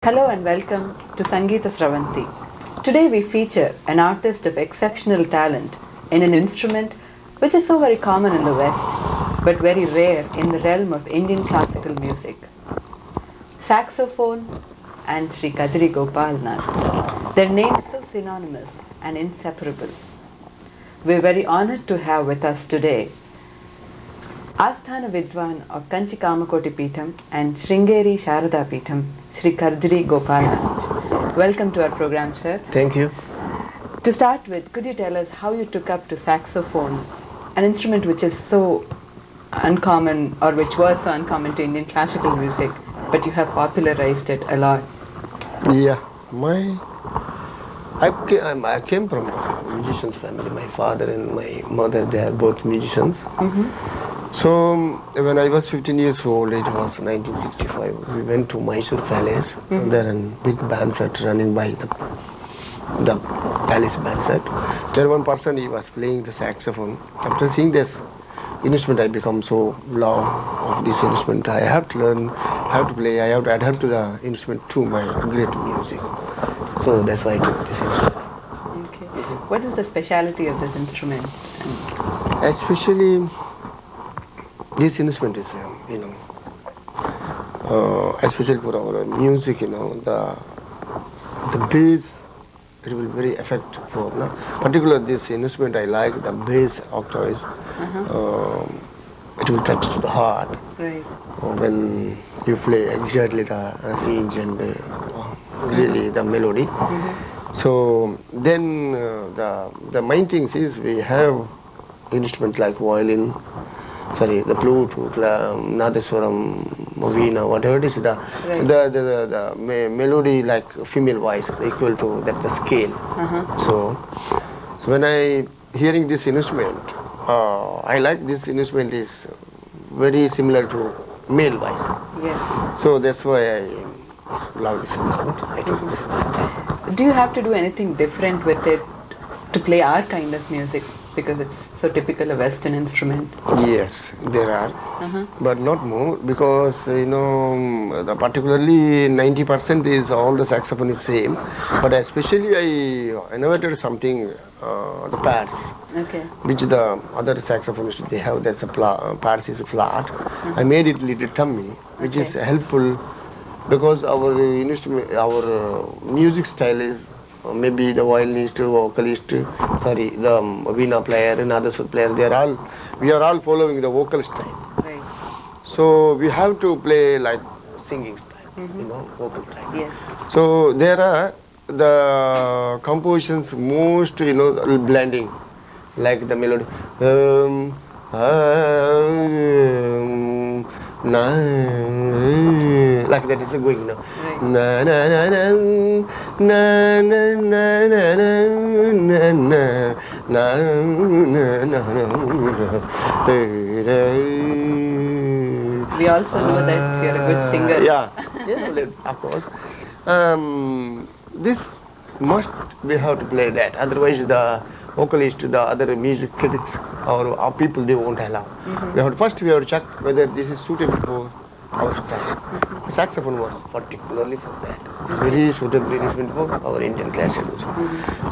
Hello and welcome to Sangeeta Sravanti. Today we feature an artist of exceptional talent in an instrument which is so very common in the West but very rare in the realm of Indian classical music. Saxophone and Sri.Kadri Goplanath. Their names so synonymous and inseparable. We're very honored to have with us today Asthana Vidwan of Kanchi Kamakoti Peetham and Sringeri Sharada Peetham, Sri.Kadri Goplanath. Welcome to our program, sir. Thank you. To start with, could you tell us how you took up to saxophone, an instrument which is so uncommon or which was so uncommon to Indian classical music, but you have popularized it a lot? Yeah, I came from a musician's family. My father and my mother, they are both musicians. So when I was 15 years old, it was 1965. We went to Mysore Palace. There a big band set running by the palace band set. There one person, he was playing the saxophone. After seeing this instrument, I become so love of this instrument. I have to learn how to play. I have to adapt to the instrument to my great music. So that's why I took this instrument. Okay. What is the speciality of this instrument? Especially this instrument is, especially for our music, the bass, it will very effective for, no? Particular this instrument, I like the bass octaves. It will touch to the heart. Right. When you play exactly the range and really the melody. So then the main things is we have instruments like violin, sorry, the flute, nadaswaram, veena, whatever it is, Right. the melody like female voice equal to that the scale. So when I hearing this instrument, I like this instrument is very similar to male voice. Yes. So that's why I love this instrument. I took this. Do you have to do anything different with it to play our kind of music because it's so typical a Western instrument? Yes, there are, but not more because the particularly 90% is all the saxophone is same, but especially I innovated something, the pads, Okay. which the other saxophonists they have. That's a pads is flat. I made it little tummy, which is Okay. helpful because our instrument, our music style is maybe the violinist, vocalist, sorry, the veena player and other player. We are all following the vocal style. Right. So we have to play like singing style, vocal style. Yes. So there are the compositions most, blending, like the melody. Na, like that is going now. Right. Na na na na na na na na na na na na na We also know that you're a good singer. Yeah, yeah, of course. This must we have to play that. Otherwise, the vocalist, the other music critics, or our people, they won't allow. First we have to check whether this is suitable for our style. The saxophone was particularly for that. Very suitable instrument for our Indian classical music.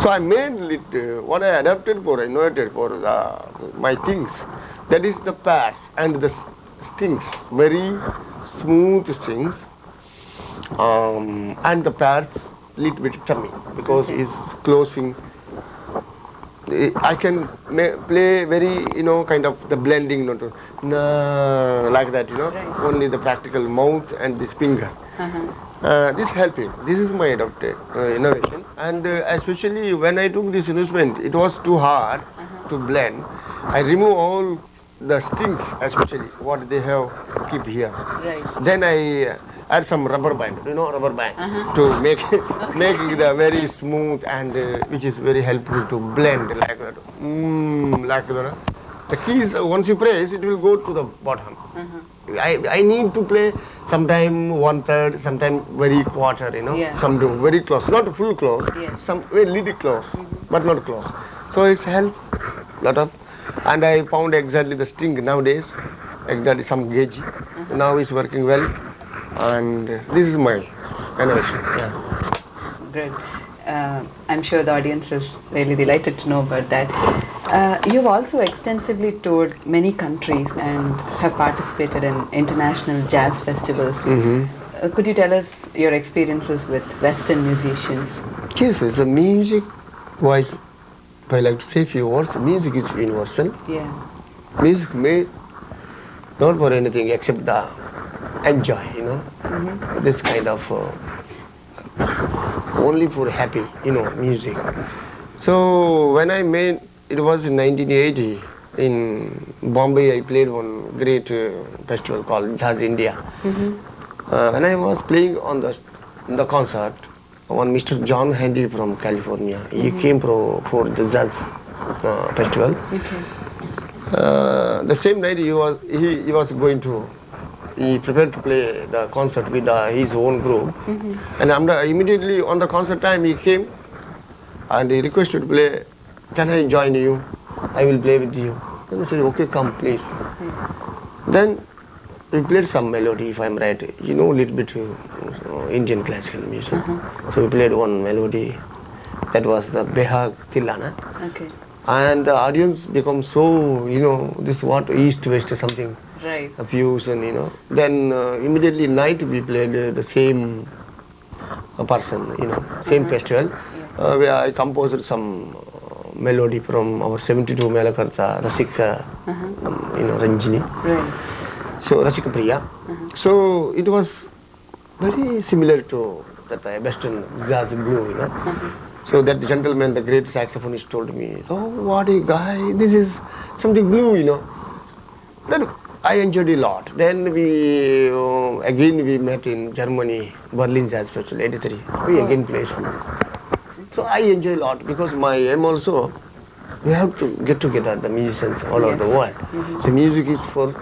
So I made it, what I adapted for, innovated for my things. That is the pads and the strings, very smooth strings, and the pads little bit tummy because it's closing. I can play very, kind of the blending note, like that, Right. only the practical mouth and this finger. This helping. This is my adopted innovation, and especially when I took this instrument, it was too hard to blend. I remove all the strings, especially what they have keep here. Right. Then I add some rubber band, rubber band, to make making the very smooth and which is very helpful to blend like that. Like that. The keys, once you press, it will go to the bottom. I need to play sometime one third, sometime very quarter, Yeah. some do very close, not full close, Yes. some very little close, but not close. So it's help lot of, and I found exactly the string nowadays, exactly some gauge. Now it's working well, and this is my Innovation, yeah. Great. I'm sure the audience is really delighted to know about that. You've also extensively toured many countries and have participated in international jazz festivals. Could you tell us your experiences with Western musicians? Yes, the music wise, if I like to say a few words, music is universal. Yeah. Music made not for anything except the enjoy, this kind of only for happy, music. So when I made, it was in 1980 in Bombay. I played one great festival called Jazz India. When I was playing on the concert, one Mr. John Handy from California, he came for the jazz festival. Okay. The same night he was going to, he prepared to play the concert with his own group. And immediately on the concert time he came and he requested to play, can I join you? I will play with you. And I said, okay, come please. Then we played some melody, if I'm right. You know a little bit Indian classical music. So we played one melody. That was the Behag Tilana. Okay. And the audience become so, this what east west something. Right. A fusion, Then immediately night we played the same person, same festival. Where I composed some melody from our 72 Melakarta, Rasika, Ranjini. Right. So Rasika Priya. So it was very similar to that Western jazz blue, So that gentleman, the great saxophonist, told me, "Oh, what a guy! This is something blue, Then I enjoyed a lot. Then again we met in Germany, Berlin Jazz Festival '83. We again played some. So I enjoy a lot because my aim also, we have to get together the musicians all over the world. So music is for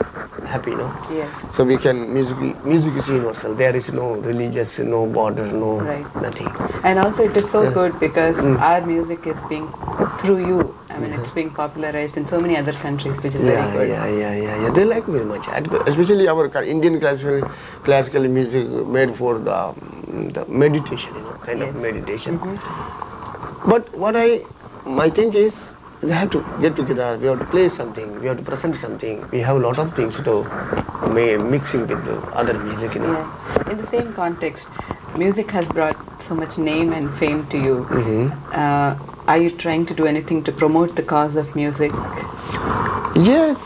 happy, Yes. So we can, music is universal. There is no religious, no border, no nothing. And also it is so good because our music is being, through you, I mean, it's being popularized in so many other countries, which is very good. Yeah. They like very much. Especially our Indian classical music made for the meditation, kind of meditation. But my thing is, we have to get together, we have to play something, we have to present something. We have a lot of things to mixing with the other music, Yeah. In the same context, music has brought so much name and fame to you. Are you trying to do anything to promote the cause of music? Yes.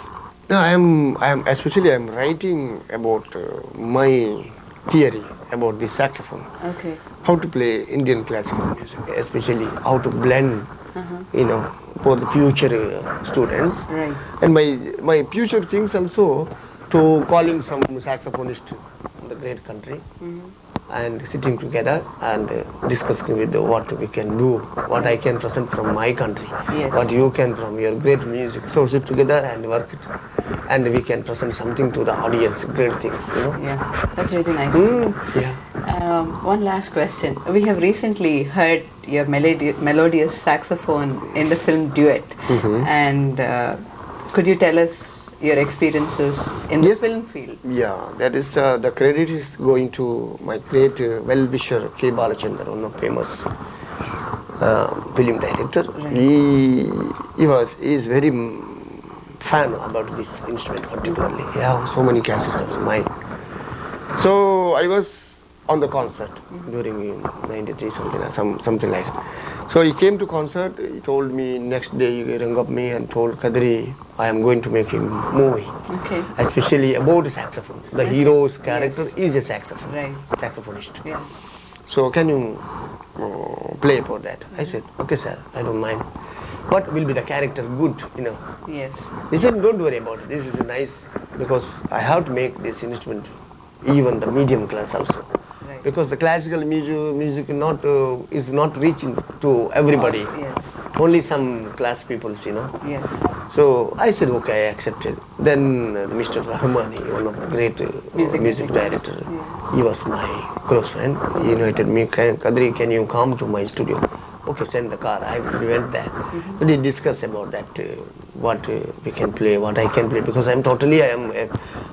No, I'm writing about my theory about the saxophone. Okay. How to play Indian classical music, especially how to blend, for the future students. Right. And my future things also to calling some saxophonist in the great country and sitting together and discussing with what we can do, what I can present from my country, what you can from your great music. So sit together and work it, and we can present something to the audience, great things, Yeah, that's really nice. Yeah. One last question. We have recently heard your melodious saxophone in the film Duet. And could you tell us your experiences in the film field? Yeah, that is the credit is going to my great well-wisher K. Balachandar, one of famous film director. Right. He is very fan about this instrument particularly. He has so many cassettes of mine. So I was on the concert during '93 something like that. So he came to concert. He told me next day he rang up me and told Kadri, I am going to make a movie. Okay. Especially about saxophone. The hero's character is a saxophone, saxophonist. Yeah. So can you play for that? I said, okay sir, I don't mind. What will be the character good, Yes. He said, don't worry about it. This is nice because I have to make this instrument even the medium class also. Right. Because the classical music is not reaching to everybody. Yes. Only some class people, Yes. So I said, okay, I accepted. Then Mr. Rahmani, one of the great music director, he was my close friend. He invited me, Kadri, can you come to my studio? Okay, send the car. We went there. But we discussed about that, what we can play, what I can play, because I am a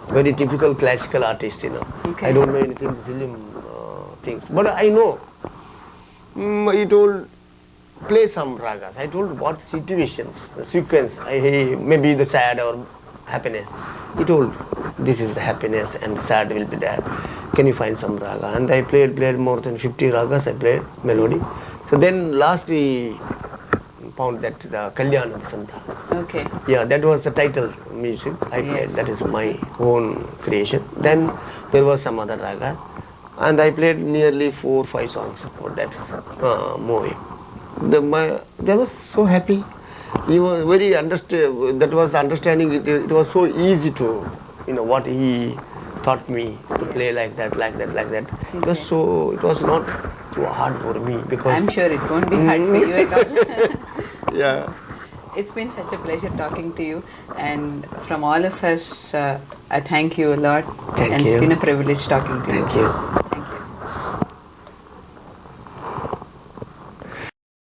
very typical classical artist, Okay. I don't know anything film things. But I know. He told, play some ragas. I told what situations, the sequence, maybe the sad or happiness. He told, this is the happiness and sad will be there. Can you find some raga? And I played more than 50 ragas. I played melody. So then last he found that the Kalyana Vasanta. Okay. Yeah, that was the title music I played. Yes. That is my own creation. Then there was some other raga, and I played nearly 4 or 5 songs for that movie. They was so happy. He was very understand. That was understanding. It was so easy to, what he taught me to play like that, like that, like that. It was Okay. so. It was not too hard for me because. I'm sure it won't be hard for you at all. Yeah. It's been such a pleasure talking to you, and from all of us, I thank you a lot, Thank and it's you. been a privilege talking to you. Thank you.